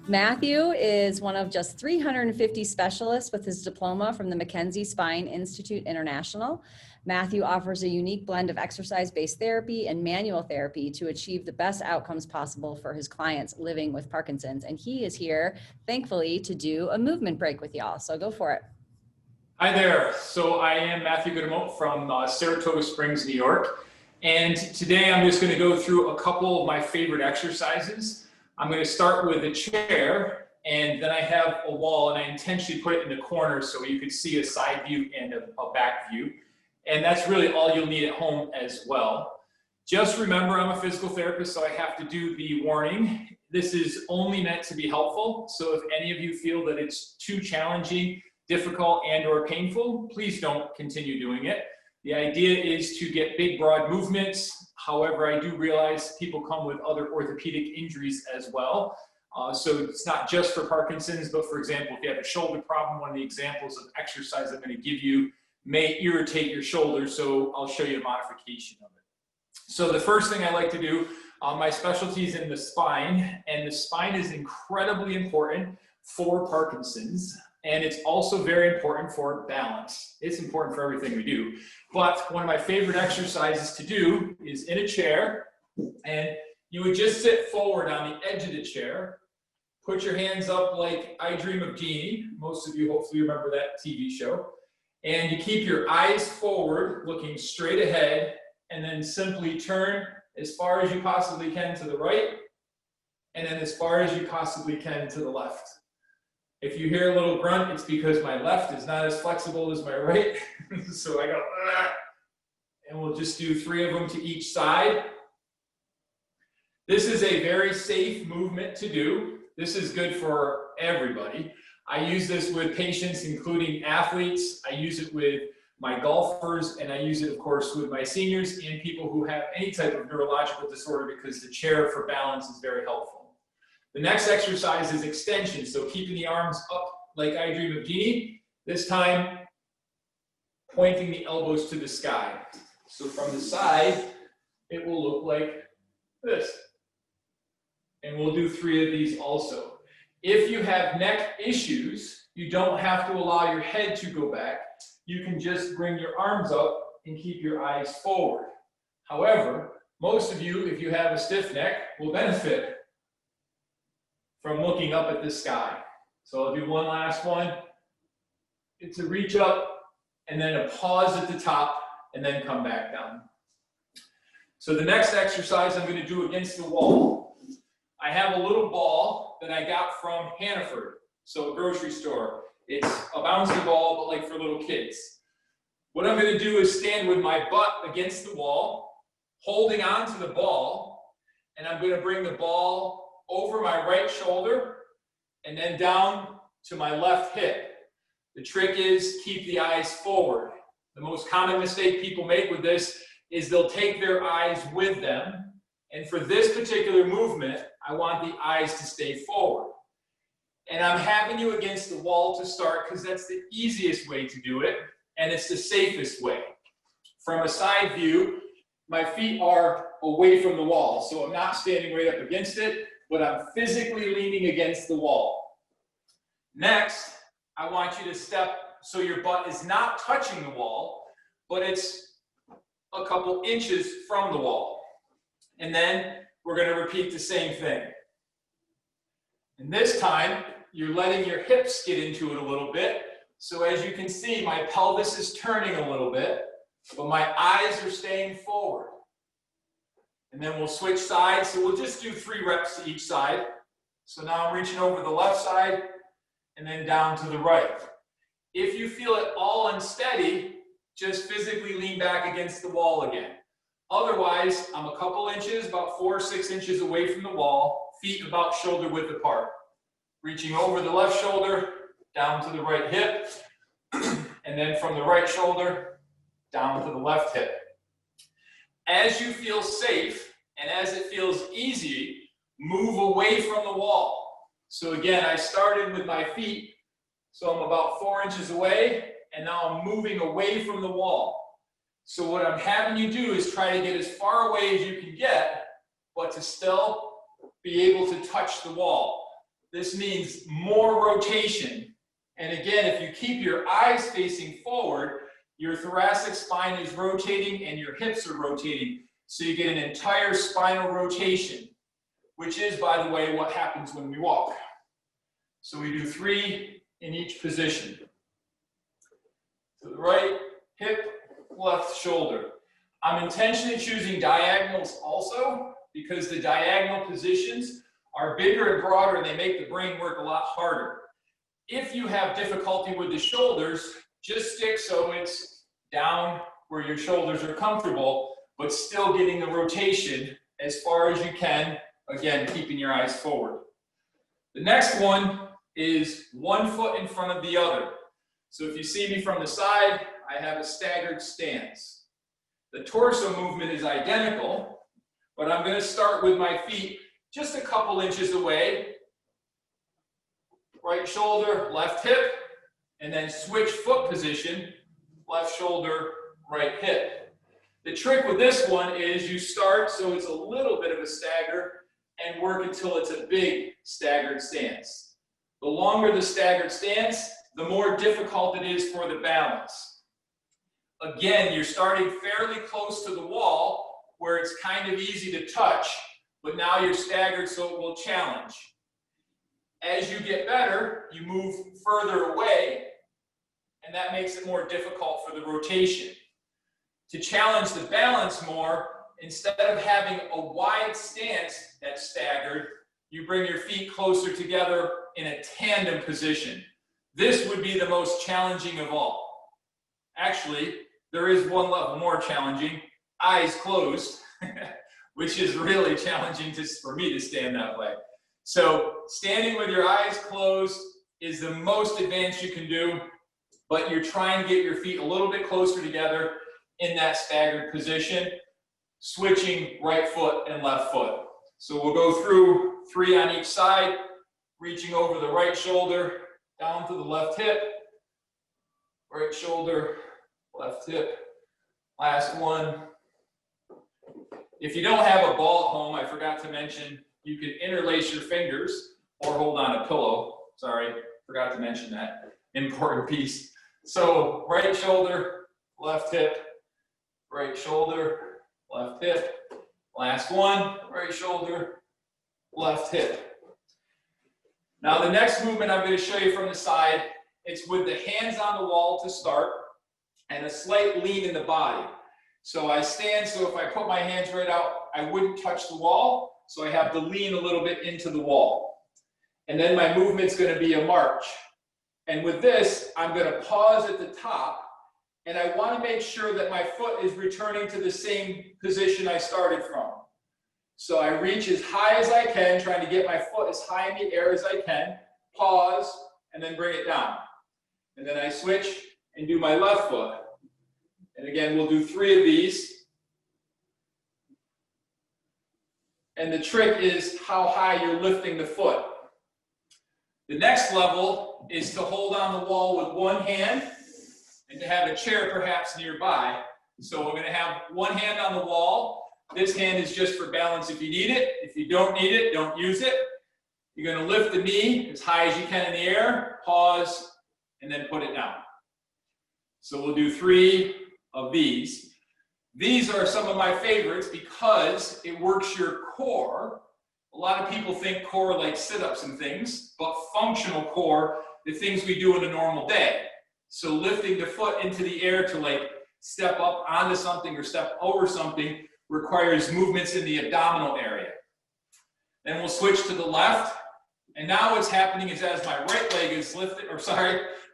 Matthew is one of just 350 specialists with his diploma from the McKenzie Spine Institute International. Matthew offers a unique blend of exercise-based therapy and manual therapy to achieve the best outcomes possible for his clients living with Parkinson's. And he is here, thankfully, to do a movement break with y'all. So go for it. Hi there. So I am Matthew Goodemote from Saratoga Springs, New York. And today I'm just going to go through a couple of my favorite exercises. I'm going to start with a chair, and then I have a wall, and I intentionally put it in the corner so you could see a side view and a back view. And that's really all you'll need at home as well. Just remember, I'm a physical therapist, so I have to do the warning. This is only meant to be helpful. So if any of you feel that it's too challenging, difficult, and or painful, please don't continue doing it. The idea is to get big, broad movements. However, I do realize people come with other orthopedic injuries as well. So it's not just for Parkinson's, but for example, if you have a shoulder problem, one of the examples of exercise I'm going to give you may irritate your shoulder, so I'll show you a modification of it. So the first thing I like to do, my specialty is in the spine, and the spine is incredibly important for Parkinson's, and it's also very important for balance. It's important for everything we do. But one of my favorite exercises to do is in a chair, and you would just sit forward on the edge of the chair, put your hands up like I Dream of Jeannie. Most of you hopefully remember that TV show. And you keep your eyes forward, looking straight ahead, and then simply turn as far as you possibly can to the right, and then as far as you possibly can to the left. If you hear a little grunt, it's because my left is not as flexible as my right. So I go, ah, and we'll just do 3 of them to each side. This is a very safe movement to do. This is good for everybody. I use this with patients, including athletes. I use it with my golfers, and I use it, of course, with my seniors and people who have any type of neurological disorder, because the chair for balance is very helpful. The next exercise is extension. So keeping the arms up like I Dream of Jeannie, this time pointing the elbows to the sky. So from the side, it will look like this. And we'll do 3 of these also. If you have neck issues, you don't have to allow your head to go back. You can just bring your arms up and keep your eyes forward. However, most of you, if you have a stiff neck, will benefit from looking up at the sky. So I'll do one last one. It's a reach up, and then a pause at the top, and then come back down. So the next exercise I'm going to do against the wall. I have a little ball that I got from Hannaford, so a grocery store. It's a bouncy ball, but like for little kids. What I'm going to do is stand with my butt against the wall, holding onto the ball, and I'm going to bring the ball over my right shoulder and then down to my left hip. The trick is keep the eyes forward. The most common mistake people make with this is they'll take their eyes with them. And for this particular movement, I want the eyes to stay forward. And I'm having you against the wall to start because that's the easiest way to do it, and it's the safest way. From a side view, my feet are away from the wall, so I'm not standing right up against it, but I'm physically leaning against the wall. Next, I want you to step so your butt is not touching the wall, but it's a couple inches from the wall. And then we're going to repeat the same thing. And this time, you're letting your hips get into it a little bit. So as you can see, my pelvis is turning a little bit, but my eyes are staying forward. And then we'll switch sides. So we'll just do 3 reps to each side. So now I'm reaching over the left side and then down to the right. If you feel it all unsteady, just physically lean back against the wall again. Otherwise, I'm a couple inches, about 4 or 6 inches away from the wall, feet about shoulder width apart. Reaching over the left shoulder, down to the right hip, and then from the right shoulder, down to the left hip. As you feel safe, and as it feels easy, move away from the wall. So again, I started with my feet, so I'm about 4 inches away, and now I'm moving away from the wall. So what I'm having you do is try to get as far away as you can get, but to still be able to touch the wall. this means more rotation. And again, if you keep your eyes facing forward, your thoracic spine is rotating and your hips are rotating. So you get an entire spinal rotation, which is, by the way, what happens when we walk. So we do 3 in each position. To the right hip, left shoulder. I'm intentionally choosing diagonals also because the diagonal positions are bigger and broader and they make the brain work a lot harder. If you have difficulty with the shoulders, just stick so it's down where your shoulders are comfortable, but still getting the rotation as far as you can, again, keeping your eyes forward. The next one is 1 foot in front of the other. So if you see me from the side, I have a staggered stance. The torso movement is identical, but I'm going to start with my feet just a couple inches away. Right shoulder, left hip, and then switch foot position, left shoulder, right hip. The trick with this one is you start so it's a little bit of a stagger and work until it's a big staggered stance. The longer the staggered stance, the more difficult it is for the balance. Again, you're starting fairly close to the wall where it's kind of easy to touch, but now you're staggered so it will challenge. As you get better, you move further away, and that makes it more difficult for the rotation. To challenge the balance more, instead of having a wide stance that's staggered, you bring your feet closer together in a tandem position. This would be the most challenging of all. Actually, there is one level more challenging, eyes closed, which is really challenging for me to stand that way. So standing with your eyes closed is the most advanced you can do, but you're trying to get your feet a little bit closer together in that staggered position, switching right foot and left foot. So we'll go through 3 on each side, reaching over the right shoulder, down to the left hip, right shoulder, left hip. Last one. If you don't have a ball at home, I forgot to mention, you can interlace your fingers or hold on a pillow. Sorry, forgot to mention that important piece. So right shoulder, left hip, right shoulder, left hip. Last one, right shoulder, left hip. Now the next movement I'm going to show you from the side, it's with the hands on the wall to start and a slight lean in the body. So I stand, so if I put my hands right out, I wouldn't touch the wall. So I have to lean a little bit into the wall. And then my movement's going to be a march. And with this, I'm going to pause at the top. And I want to make sure that my foot is returning to the same position I started from. So I reach as high as I can, trying to get my foot as high in the air as I can, pause, and then bring it down. And then I switch and do my left foot. And again, we'll do 3 of these. And the trick is how high you're lifting the foot. The next level is to hold on the wall with one hand and to have a chair perhaps nearby. So we're going to have one hand on the wall. This hand is just for balance if you need it. If you don't need it, don't use it. You're going to lift the knee as high as you can in the air, pause, and then put it down. So we'll do 3 of these. These are some of my favorites because it works your core. A lot of people think core like sit-ups and things, but functional core, the things we do in a normal day. So lifting the foot into the air to like step up onto something or step over something requires movements in the abdominal area. Then we'll switch to the left. And now what's happening is as my right leg is lifted,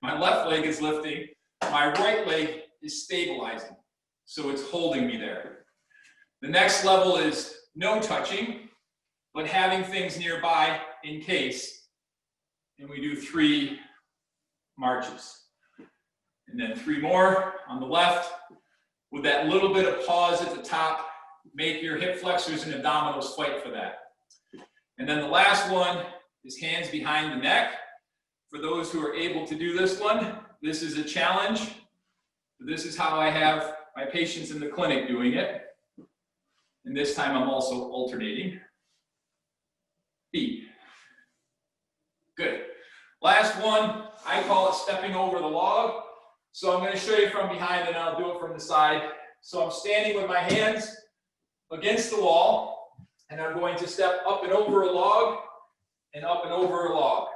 my left leg is lifting, my right leg is stabilizing. So it's holding me there. The next level is no touching, but having things nearby in case. And we do 3 marches. And then 3 more on the left. With that little bit of pause at the top, make your hip flexors and abdominals fight for that. And then the last one is hands behind the neck. For those who are able to do this one, this is a challenge. This is how I have my patients in the clinic doing it. And this time I'm also alternating feet. Good. Last one, I call it stepping over the log. So I'm going to show you from behind and I'll do it from the side. So I'm standing with my hands against the wall and I'm going to step up and over a log and up and over a log.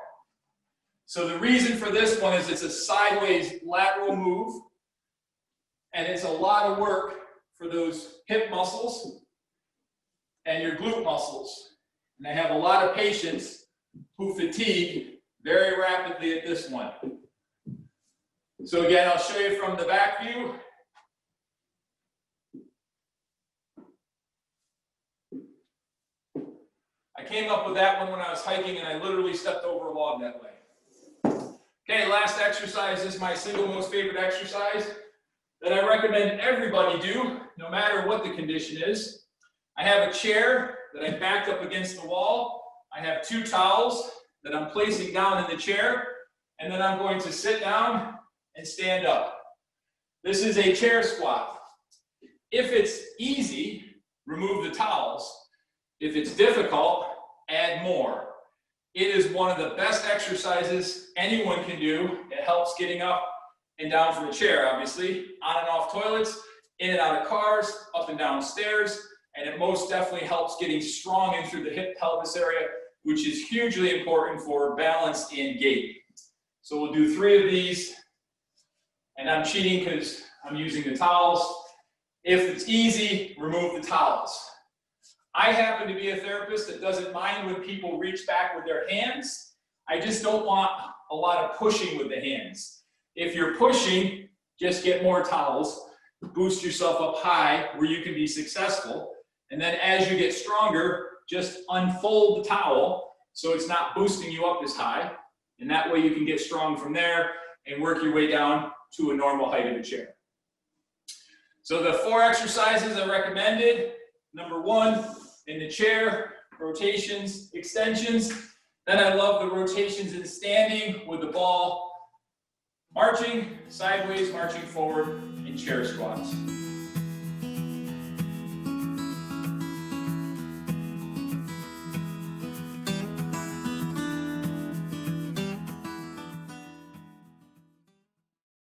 So the reason for this one is it's a sideways lateral move and it's a lot of work for those hip muscles and your glute muscles. And I have a lot of patients who fatigue very rapidly at this one. So again, I'll show you from the back view. I came up with that one when I was hiking and I literally stepped over a log that way. Okay, last exercise is my single most favorite exercise that I recommend everybody do, no matter what the condition is. I have a chair that I backed up against the wall. I have 2 towels that I'm placing down in the chair, and then I'm going to sit down and stand up. This is a chair squat. If it's easy, remove the towels. If it's difficult, add more. It is one of the best exercises anyone can do. It helps getting up and down from the chair, obviously, on and off toilets, in and out of cars, up and down stairs, and it most definitely helps getting strong in through the hip pelvis area, which is hugely important for balance and gait. So we'll do 3 of these, and I'm cheating because I'm using the towels. If it's easy, remove the towels. I happen to be a therapist that doesn't mind when people reach back with their hands. I just don't want a lot of pushing with the hands. If you're pushing, just get more towels, boost yourself up high where you can be successful. And then as you get stronger, just unfold the towel so it's not boosting you up as high. And that way you can get strong from there and work your way down to a normal height of a chair. So the 4 exercises I recommended, number 1, in the chair, rotations, extensions. Then I love the rotations in standing with the ball marching, sideways, marching forward, and chair squats.